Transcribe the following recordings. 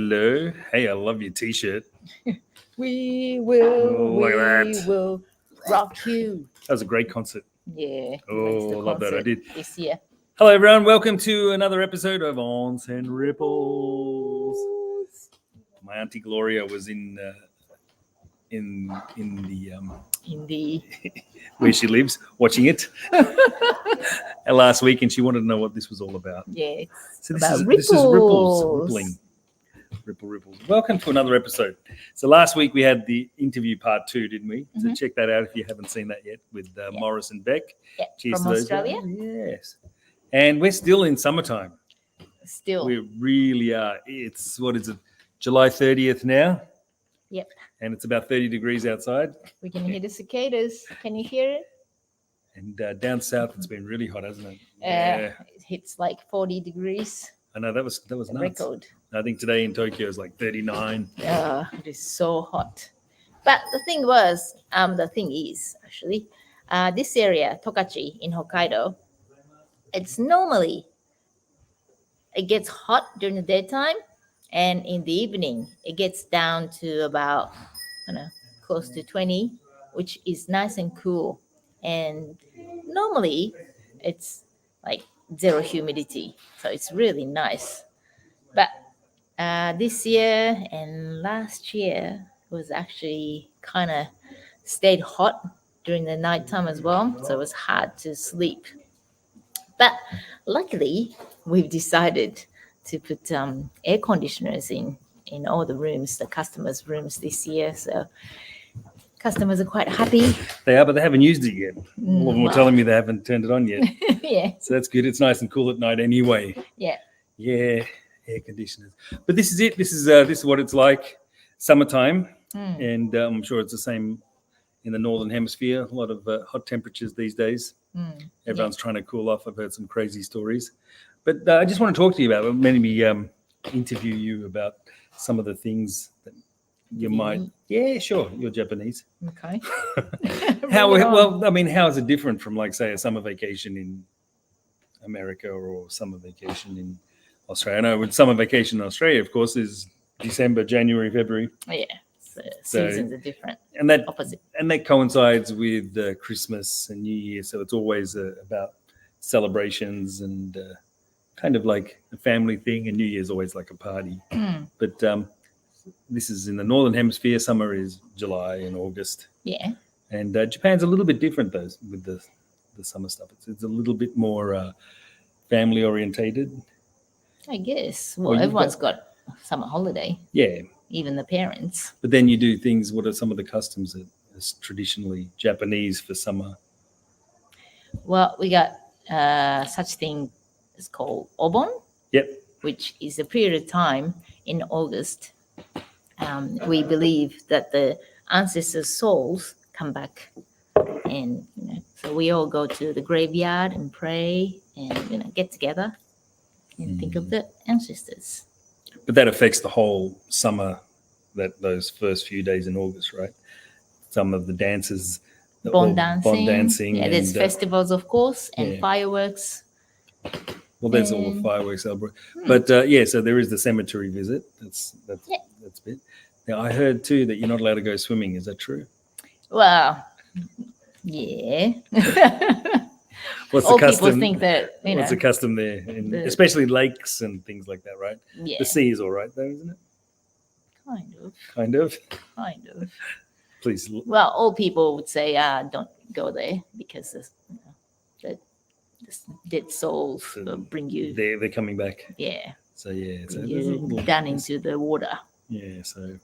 Hello. Hey, I love your t-shirt. We will, Look at that. will rock you. That was a great concert. Yeah. Oh, love that. I did. This year. Hello, everyone. Welcome to another episode of Onsen Ripples. My auntie Gloria was in the In the where she lives, watching it last week, and she wanted to know what this was all about. yeah. So this is ripples, ripples. Welcome to another episode. So last week we had the interview part 2, didn't we? So check that out if you haven't seen that yet with Morris and Beck. Yeah, Cheers from to those Australia. guys. Yes. And we're still in summertime. Still. We really are. It's, what is it, July 30th now? Yep. And it's about 30 degrees outside. We can hear the cicadas. Can you hear it? And down south, it's been really hot, hasn't it? It hits like 40 degrees. I know, that was nuts. Record. I think today in Tokyo is like 39. It is so hot. But the thing is, actually, this area, Tokachi in Hokkaido, it gets hot during the daytime, and in the evening, it gets down to about, close to 20, which is nice and cool. And normally, it's like zero humidity, so it's really nice. But this year and last year was actually kind of stayed hot during the nighttime as well, so it was hard to sleep. But luckily, we've decided to put air conditioners in all the rooms, the customers' rooms this year. So customers are quite happy. They are, but they haven't used it yet. All of them were telling me they haven't turned it on yet. Yeah. So that's good. It's nice and cool at night anyway. Yeah. Yeah, air conditioners. But this is it. This is what it's like summertime. And I'm sure it's the same in the Northern Hemisphere. A lot of hot temperatures these days. Everyone's trying to cool off. I've heard some crazy stories. But I just want to talk to you about, maybe interview you about some of the things that you might. Yeah, sure. You're Japanese. Okay. How is it different from, like, say, a summer vacation in America or summer vacation in Australia? I know with summer vacation in Australia, of course, is December, January, February. Yeah. Seasons are different. And that opposite. And that coincides with Christmas and New Year. So it's always about celebrations and kind of like a family thing. And New Year is always like a party. But this is in the Northern Hemisphere. Summer is July and August. Yeah. And Japan's a little bit different, though, with the summer stuff. It's a little bit more family orientated. I guess. Well, everyone's got summer holiday. Yeah. Even the parents. But then you do things. What are some of the customs that is traditionally Japanese for summer? Well, we got such thing is called obon. Yep. Which is a period of time in August. We believe that the ancestors' souls come back, and so we all go to the graveyard and pray and get together and think of the ancestors. But that affects the whole summer, those first few days in August, right? Some of the dances, Bond dancing. Yeah, there's and, festivals, of course, and fireworks. Well, there's all the fireworks celebration. But so there is the cemetery visit. That's a bit. Now, I heard too that you're not allowed to go swimming. Is that true? Well, yeah. What's All the custom? people think that what's the custom there, especially lakes and things like that, right? Yeah. The sea is all right, though, isn't it? Kind of. Please. Well, all people would say, don't go there because the dead souls will bring you. They're coming back. Yeah. So yeah, so you're down into the water. Yeah. So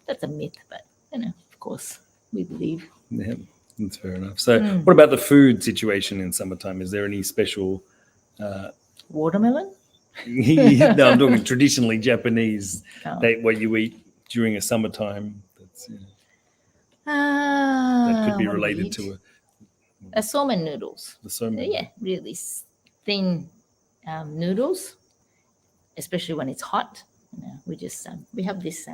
that's a myth, but of course, we believe. Yeah. That's fair enough. So what about the food situation in summertime? Is there any special watermelon? No, I'm talking traditionally Japanese. What you eat during a summertime that could be related to a somen noodles. The somen. Yeah, really thin noodles, especially when it's hot. We just we have this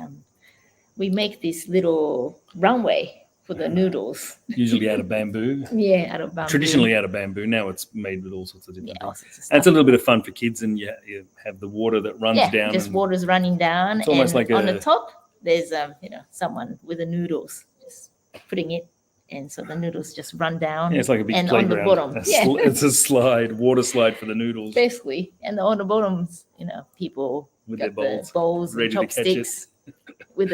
we make this little runway for the noodles. Usually out of bamboo. Yeah, out of bamboo. Traditionally out of bamboo. Now it's made with all sorts of different all things. sorts of And it's stuff. a little bit of fun for kids, and you have the water that runs down. Just and water's running down, it's almost and like on the a- top there's someone with the noodles, just putting it, and so the noodles just run down. Yeah, it's like a big and playground. on the bottom, It's a slide, water slide for the noodles. basically, and on the bottoms, people With got their the bowls ready and to catch it. chopsticks with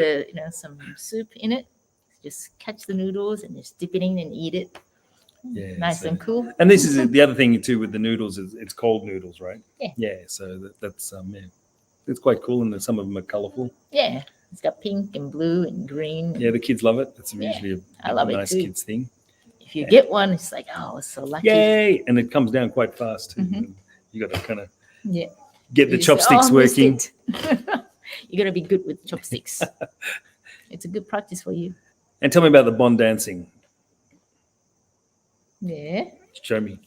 some soup in it. Just catch the noodles and just dip it in and eat it. Yeah, Nice so- and cool. And this is the other thing too with the noodles is it's cold noodles, right? Yeah. Yeah. So that's it's quite cool, and some of them are colourful. Yeah, it's got pink and blue and green. Yeah, the kids love it. It's Yeah, usually I a love it nice too. kids thing. If you get one, it's like, oh, so lucky. Yay! And it comes down quite fast too. Mhm. You got to kind of Yeah. get the You say, chopsticks "Oh, I missed working. it." You got to be good with chopsticks. It's a good practice for you. And tell me about the bond dancing. Yeah. Show me.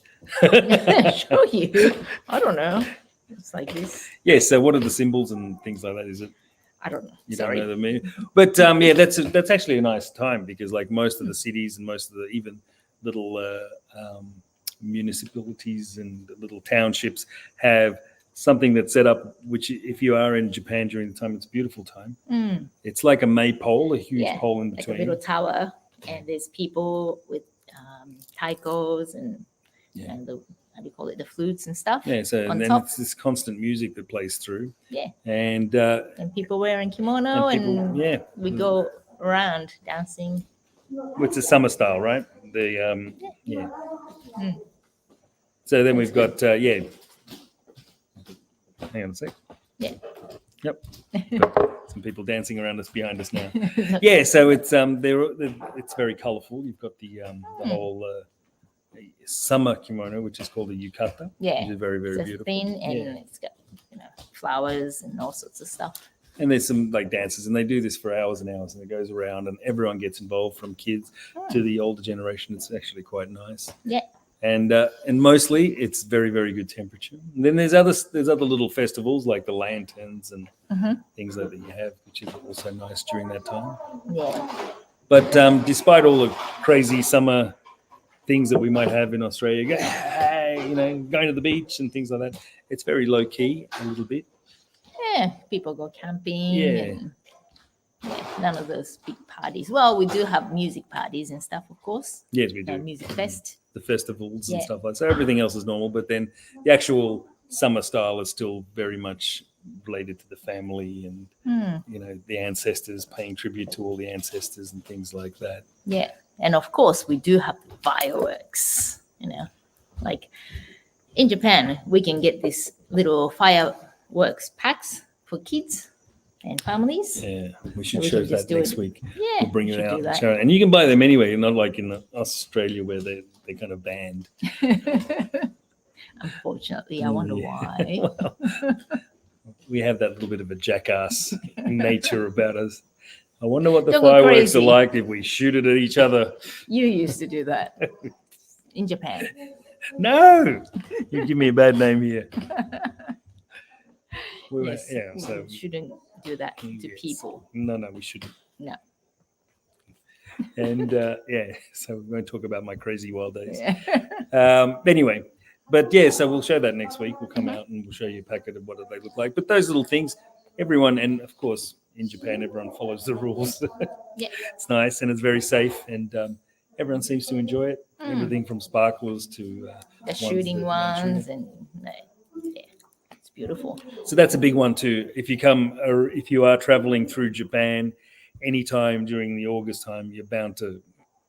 Show you. I don't know. It's like this. Yeah. So what are the symbols and things like that? Is it? I don't know. You Sorry. don't know the meaning, but yeah, that's actually a nice time because like most of the cities and most of the even little municipalities and little townships have something that's set up. Which, if you are in Japan during the time, it's a beautiful time. Mm, It's like a maypole, a huge Yeah, pole in like a between. little tower, and there's people with taikos and Yeah. the, how do you call it, the flutes and stuff. Yeah, so on and then top. it's this constant music that plays through. Yeah. And And people wearing kimono, people, and yeah, we go around dancing. it's a summer style, right? The yeah. Mm. So then we've got yeah. Hang on a sec. Yeah. Yep. Got some people dancing around us behind us now. Yeah. So it's it's very colourful. You've got the whole summer kimono, which is called a yukata. Yeah. Which is very very It's beautiful. thin, and Yeah. it's got flowers and all sorts of stuff. And there's some like dances, and they do this for hours and hours, and it goes around, and everyone gets involved, from kids to the older generation. It's actually quite nice. Yeah. And mostly it's very very good temperature. And then there's other little festivals like the lanterns and Mhm. things like that you have, which is also nice during that time. Yeah. But despite all the crazy summer things that we might have in Australia, going to the beach and things like that, it's very low key a little bit. Yeah. People go camping. Yeah. And none of those big parties. Well, we do have music parties and stuff, of course. Yes, we do. Music fest. The festivals and Yeah. stuff like that. So everything else is normal, but then the actual summer style is still very much related to the family and the ancestors, paying tribute to all the ancestors and things like that. Yeah. And of course, we do have fireworks. Like in Japan, we can get this little fireworks packs for kids and families. Yeah, we So should we show can just that do next it. week. Yeah. We'll bring we it should out do and that. show it. And you can buy them anyway, not like in Australia where they're kind of banned. Unfortunately, I wonder Yeah. why. Well, we have that little bit of a jackass nature about us. I wonder what the Don't go fireworks are crazy. like if we shoot it at each other. You used to do that in Japan. No, you give me a bad name here. Yes, Yeah, we so shouldn't do that to yes. people. No, we shouldn't. No. And yeah, so we won't talk about my crazy wild days. Yeah. Anyway, but yeah, so we'll show that next week. We'll come out and we'll show you a packet of what they look like. But those little things, everyone, and of course in Japan, everyone follows the rules. Yeah. It's nice and it's very safe, and everyone seems to enjoy it. Everything from sparklers to The shooting that- ones, and yeah, it's beautiful. So that's a big one too. If you come, or if you are traveling through Japan, anytime during the August time, you're bound to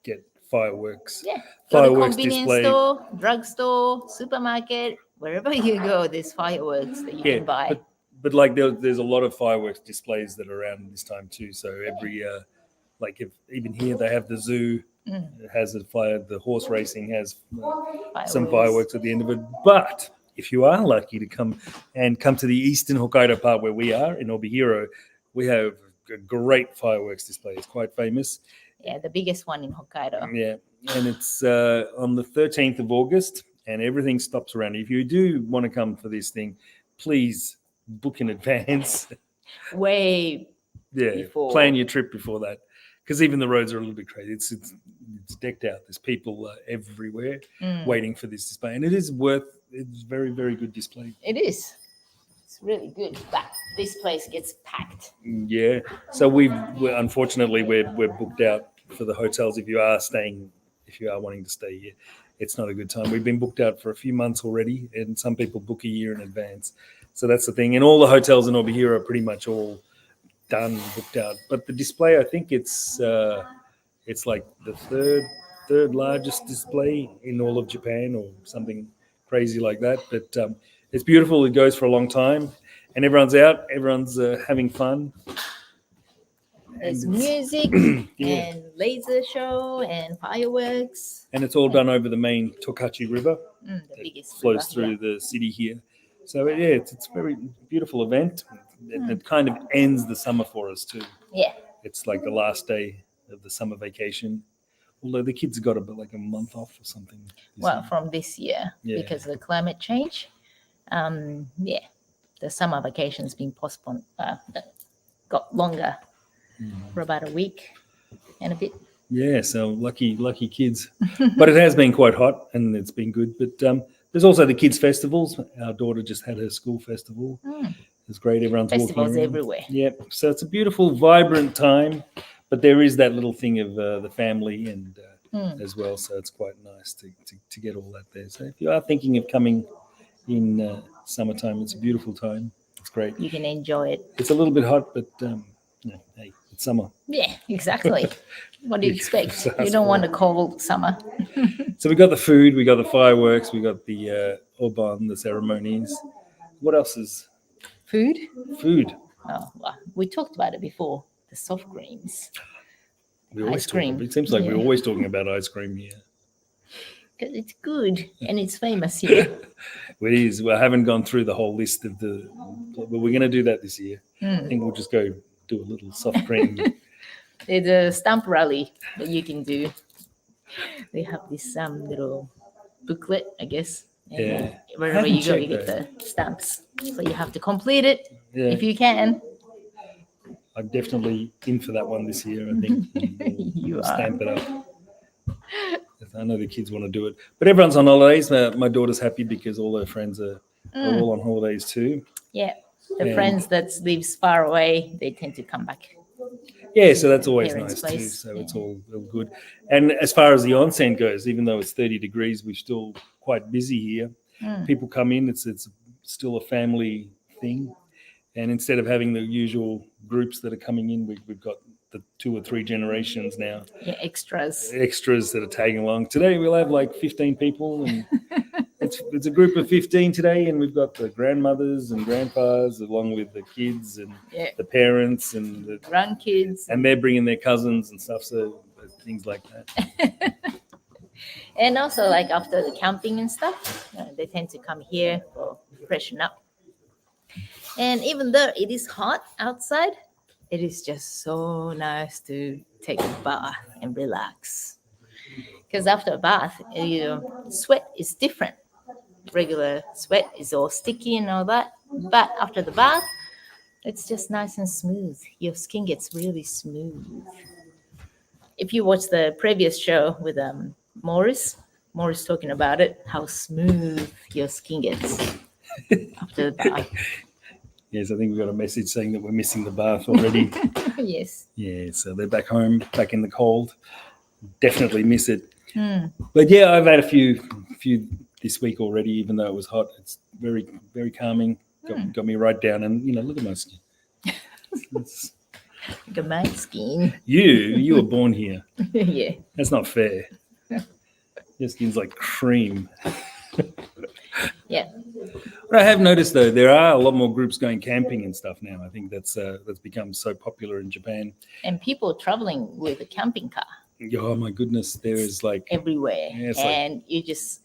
get fireworks. Yeah. Go to Fireworks convenience display. store, drugstore, supermarket, wherever you go, there's fireworks that you can buy. But like there's a lot of fireworks displays that are around this time too. So every like if even here they have the zoo, it has a fire. The horse racing has some fireworks at the end of it. But if you are lucky to come to the eastern Hokkaido part where we are in Obihiro, we have a great fireworks display. It's quite famous. Yeah, the biggest one in Hokkaido. Yeah, and it's on the 13th of August, and everything stops around. If you do want to come for this thing, please book in advance. Way Yeah, before. plan your trip before that, because even the roads are a little bit crazy. It's decked out. There's people everywhere waiting for this display, and it's very, very good display. It is. It's really good, but this place gets packed. Yeah. So unfortunately we're booked out for the hotels. If you are wanting to stay here, it's not a good time. We've been booked out for a few months already, and some people book a year in advance. So that's the thing. And all the hotels in Obihira are pretty much all done, booked out. But the display, I think it's like the third largest display in all of Japan, or something crazy like that. But it's beautiful. It goes for a long time, and everyone's out. Everyone's having fun. There's music and laser show and fireworks. And it's all done over the main Tokachi River. The biggest flows river, through the city here. So it's a very beautiful event. It kind of ends the summer for us too. Yeah. It's like the last day of the summer vacation. Although the kids got like a month off or something. From this year, because of the climate change. The summer vacation's been postponed, got longer for about a week and a bit. Yeah, so lucky kids. But it has been quite hot, and it's been good. But there's also the kids' festivals. Our daughter just had her school festival. It's great. Everyone's Festivals walking around. everywhere. Yeah, so it's a beautiful, vibrant time. But there is that little thing of the family and as well. So it's quite nice to get all that there. So if you are thinking of coming in summertime, it's a beautiful time. It's great. You can enjoy it. It's a little bit hot, but hey, it's summer. Yeah, exactly. What do you expect? You don't want a cold summer. So we got the food, we got the fireworks, we got the oban, the ceremonies. What else is Food? food? Oh, well, we talked about it before. The soft creams. We always Ice cream. It seems like Yeah. we're always talking about ice cream here. Because it's good and it's famous here. It is. Well, I haven't gone through the whole list of but we're going to do that this year. I think we'll just go do a little soft cream. There's a stamp rally that you can do. They have this little booklet, I guess. And Yeah. wherever Haven't you go, you checked get the stamps. So you have to complete it Yeah. if you can. I'm definitely in for that one this year, I think. You We'll are. stamp it up. I know the kids want to do it. But everyone's on holidays. My daughter's happy because all her friends are all on holidays too. Yeah. The And- friends that lives far away, they tend to come back. Yeah, so that's always Parents' nice too. place, So it's all good. And as far as the onsen goes, even though it's 30 degrees, we're still quite busy here. People come in. It's still a family thing. And instead of having the usual groups that are coming in, we've got the 2 or 3 generations now, Yeah, extras. extras that are tagging along. Today we'll have like 15 people, and it's a group of 15 today, and we've got the grandmothers and grandpas along with the kids and Yeah. the parents and Grandkids. and they're bringing their cousins and stuff, so things like that. And also, like after the camping and stuff, they tend to come here for freshen up. And even though it is hot outside, it is just so nice to take a bath and relax. Because after a bath, sweat is different. Regular sweat is all sticky and all that. But after the bath, it's just nice and smooth. Your skin gets really smooth. If you watch the previous show with Morris talking about it, how smooth your skin gets after the bath. Yes, I think we've got a message saying that we're missing the bath already. Yes. Yeah, so they're back home, back in the cold. Definitely miss it. But yeah, I've had a few this week already, even though it was hot. It's very, very calming. Got me right down, and look at my skin. It's- Look at my skin. you were born here. Yeah. That's not fair. Your skin's like cream. Yeah. But I have noticed though there are a lot more groups going camping and stuff now. I think that's become so popular in Japan. And people traveling with a camping car Oh my goodness, there is like everywhere. Yeah, it's like- And you just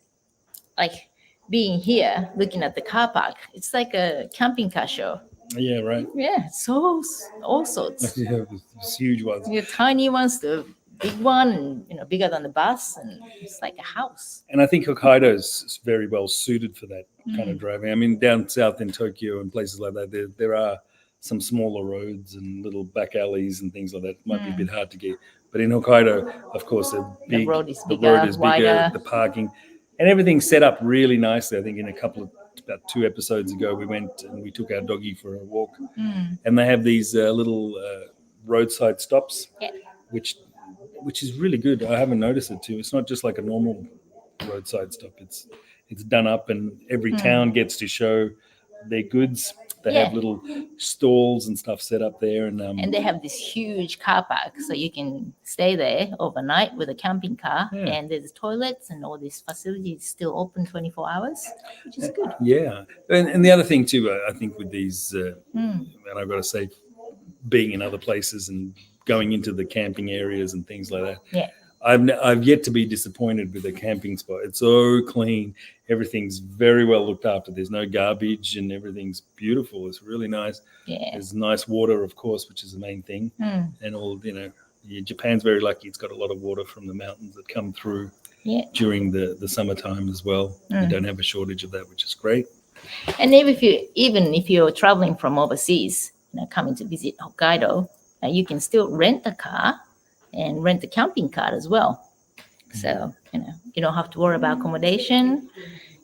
like being here, looking at the car park. It's like a camping car show. yeah, right. Yeah. So all sorts. Yeah, it's huge ones. The tiny ones, the big one, and bigger than the bus, and it's like a house. And I think Hokkaido's very well suited for that kind of driving. I mean, down south in Tokyo and places like that, there are some smaller roads and little back alleys and things like that. It might be a bit hard to get. But in Hokkaido, of course, The road is the bigger, road is bigger, wider. the parking, and everything's set up really nicely. I think in about 2 episodes ago, we went and we took our doggy for a walk, and they have these little roadside stops, Yeah. which is really good. I haven't noticed it too. It's not just like a normal roadside stop. It's done up, and every town gets to show their goods. They Yeah. have little stalls and stuff set up there, and And they have this huge car park, so you can stay there overnight with a camping car. Yeah. And there's toilets and all these facilities still open 24 hours, which is good. yeah. And the other thing too, I think with these, Mm. and I've got to say, being in other places and going into the camping areas and things like that. Yeah. I've yet to be disappointed with the camping spot. It's so clean. Everything's very well looked after. There's no garbage and everything's beautiful. It's really nice. Yeah. There's nice water, of course, which is the main thing. And all, Japan's very lucky. It's got a lot of water from the mountains that come through during the summertime as well. You don't have a shortage of that, which is great. And even if you're traveling from overseas, coming to visit Hokkaido, you can still rent a car and rent a camping car as well. So, you don't have to worry about accommodation.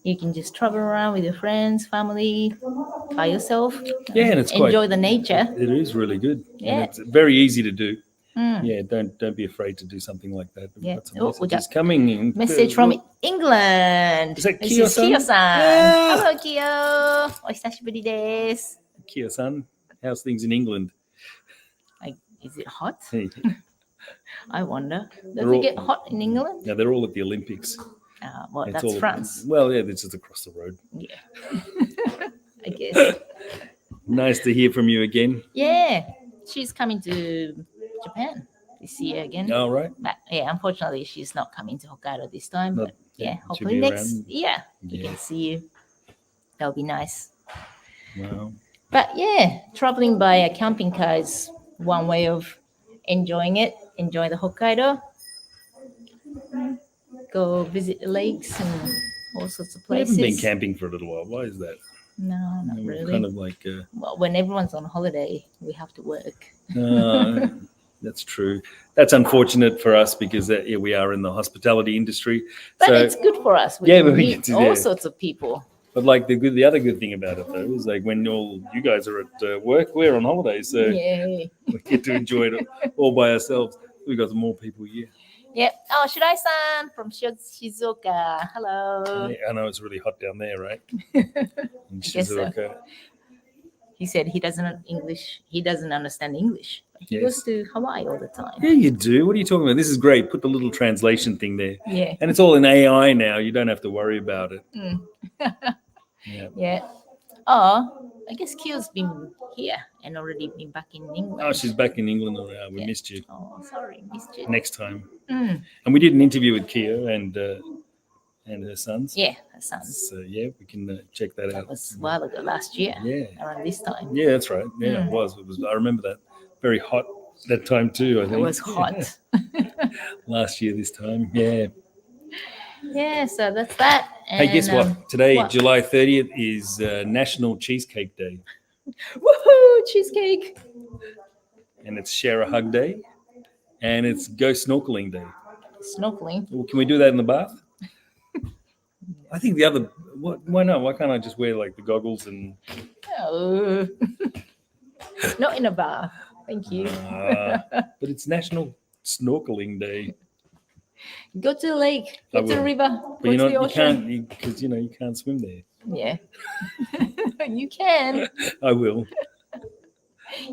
You can just travel around with your friends, family, by yourself. Yeah, and it's enjoy the nature. It is really good. Yeah. And it's very easy to do. Yeah, don't be afraid to do something like that. We've got some messages coming in. Message from England. Is that This Kiyo-san? Kiyo-san. Yeah. Hello, Kiyo. お久しぶりです. Kiyo-san, how's things in England? Is it hot? Hey. I wonder. Does it get hot in England? No, they're all at the Olympics. Well, It's that's all- France. Well, yeah, this is across the road. Yeah. I guess. Nice to hear from you again. Yeah. She's coming to Japan this year again. All right. But yeah, unfortunately, she's not coming to Hokkaido this time. Not- But yeah, she'll hopefully be next around. year we Yeah. can see you. That'll be nice. Wow. But yeah, traveling by a camping car is one way of enjoying it. Enjoy the Hokkaido. Go visit the lakes and all sorts of We places. haven't been camping for a little while. Why is that? No, not We're really. kind of like, Well, when everyone's on holiday, we have to work. that's true. That's unfortunate for us because we are in the hospitality industry. But So, it's good for us. We Yeah, can but we meet get to- all yeah. sorts of people. but like the other good thing about it though is like when all you guys are at work, we're on holiday, so Yay. we get to enjoy it all by ourselves. We've got more people here. Yep. Oh, Shirai-san from Shizuoka. Hello. I know it's really hot down there, right? In guess so. Shizuoka. He said he doesn't understand English. He Yes. goes to Hawaii all the time. Yeah, you do. What are you talking about? This is great. Put the little translation thing there. Yeah. And it's all in AI now. You don't have to worry about it. Yeah. Yeah. Oh, I guess Kyo's been here and already been back in England. Oh, she's back in England. We Yeah. missed you. Oh, sorry, missed you. Next time. Mm. And we did an interview with Kia and her sons. Yeah, her sons. So yeah, we can check that That out. was a while ago, last year, Yeah. around this time. Yeah, that's right. Yeah, Mm. it was. I remember that. Very hot that time too, I think. It was hot. Last year this time. Yeah. Yeah, so that's that. Hey, guess what? Today, what? July 30th, is National Cheesecake Day. Woohoo! Cheesecake. And it's Share a Hug Day. And it's Go Snorkeling Day. Snorkeling. Well, can we do that in the bath? I think why not? Why can't I just wear like the goggles and Oh. Not in a bar. Thank you. but it's National Snorkeling Day. Go to the lake. I Go to the will. river. But Go to the you ocean. can't because you can't swim there. Yeah. You can. I will.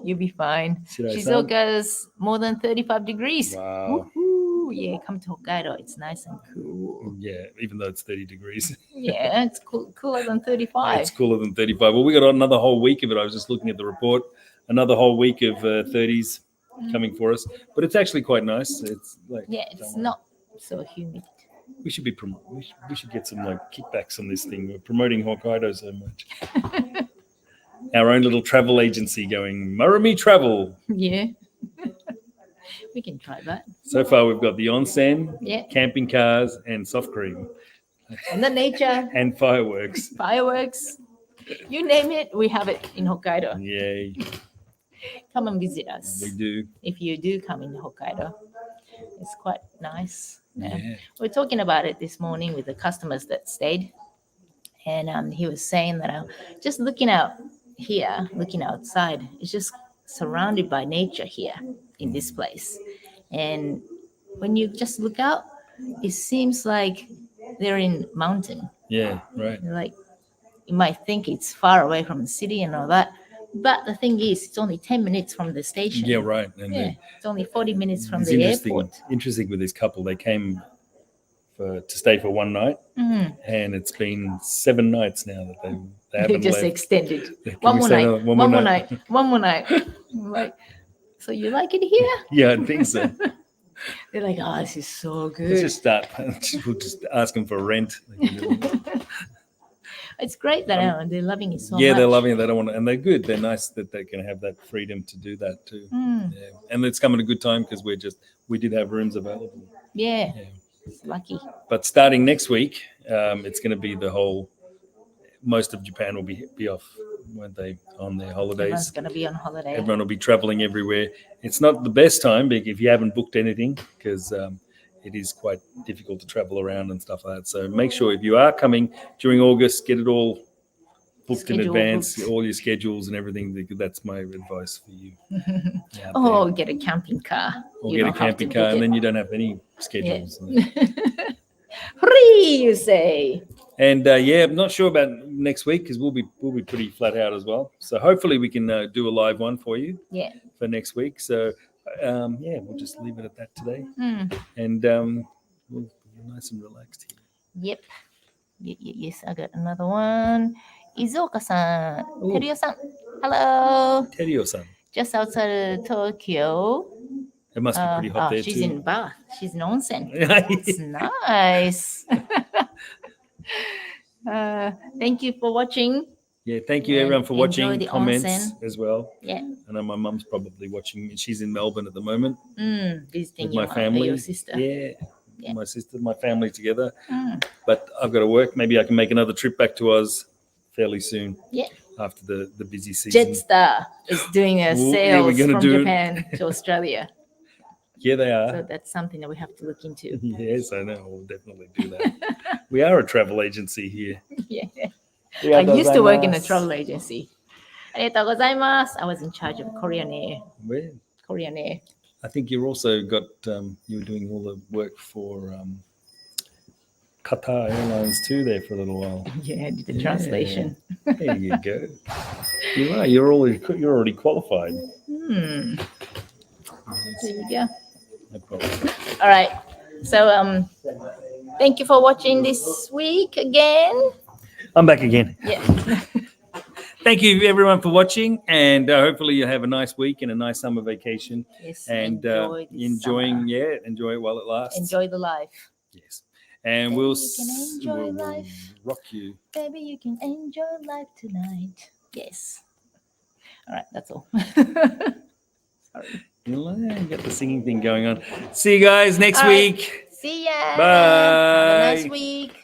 You'll be fine. Should I Shizuoka's more than 35 degrees. Wow. Woohoo. Yeah, come to Hokkaido. It's nice and cool. Yeah, even though it's 30 degrees. Yeah, it's cooler than 35. It's cooler than 35. Well, we got another whole week of it. I was just looking at the report. Another whole week of 30s coming for us. But it's actually quite nice. It's like Yeah, it's not so humid. We should be we should get some like kickbacks on this thing. We're promoting Hokkaido so much. Our own little travel agency going Murumi Travel. Yeah. We can try that. So far, we've got the onsen, Yeah. camping cars, and soft cream, And the nature, and fireworks. fireworks, you name it, we have it in Hokkaido. Yay! Come and visit us. We do. If you do come in Hokkaido, it's quite nice. Yeah. We're talking about it this morning with the customers that stayed, and he was saying that just looking out here, looking outside, it's just surrounded by nature here in this place. And when you just look out, it seems like they're in mountain. Yeah. Right. Like you might think it's far away from the city and all that, but the thing is, it's only 10 minutes from the station. Yeah. Right. And Yeah, it's only 40 minutes from it's the interesting. airport. Interesting with this couple. They came to stay for one night, Mm. and it's been 7 nights now that they They haven't just left. extended. Can One we more say night. another- One more night. One more night. I'm like, so you like it here? Yeah, I think so. They're like, oh, this is so Let's good. just start. We'll just ask them for rent. It's great that they're loving it so Yeah, much. they're loving it. They don't want to, and they're good. They're nice that they can have that freedom to do that too. Mm. Yeah, and it's come at a good time because we did have rooms available. Yeah. Yeah. It's lucky. But starting next week, it's going to be most of Japan will be off, won't they, on their Everyone's holidays? going to be on holiday. Everyone will be traveling everywhere. It's not the best time if you haven't booked anything because it is quite difficult to travel around and stuff like that. So make sure if you are coming during August, get it all booked in advance, all your schedules and everything. That's my advice for you. Oh, get a camping car. Or You get a don't have to camping book car, and it. then you don't have any schedules. Free, you say. And yeah, I'm not sure about next week because we'll be pretty flat out as well. So hopefully we can do a live one for you. Yeah. For next week. So yeah, we'll just leave it at that today, Mm. and we'll be nice and relaxed here. Yep. Yes, I got another one. Izuoka-san, Ooh. Teruyo-san. Hello. Terio-san. Just outside of Tokyo. It must be pretty hot there she's too. in Bath. She's in Onsen. It's Nice. nice. Thank you for watching. Yeah, thank you And everyone for enjoy watching. the Comments onsen. as well. Yeah. I know my mum's probably watching. She's in Melbourne at the moment Visiting with my your family. your sister. Yeah, my sister, my family together. Mm. But I've got to work. Maybe I can make another trip back to Oz fairly soon. Yeah. After the busy season. Jetstar is doing a Ooh, yeah, sales we're gonna from do it. Japan to Australia. Yeah, they So are. that's something that we have to look into. Yes, I know. We'll definitely do that. We are a travel agency here. Yeah. I used to work in a travel agency. ありがとうございます. I was in charge of Korean Air. Where? Korean Air. I think you're also got you were doing all the work for Qatar Airlines too there for a little while. Yeah, I did the Yeah. translation. There you go. You are. You're already qualified. There you go. No problem. All right. So thank you for watching this week again. I'm back again. Yeah. Thank you everyone for watching, and hopefully you'll have a nice week and a nice summer vacation. Yes. And enjoy this enjoying, summer. enjoy it while it lasts. Enjoy the life. Yes. And Baby, we'll you can enjoy we'll life. rock you. Baby, you can enjoy life tonight. Yes. All right. That's all. Sorry. You got the singing thing going on. See you guys next All right. week. See ya. Bye. Have a nice week.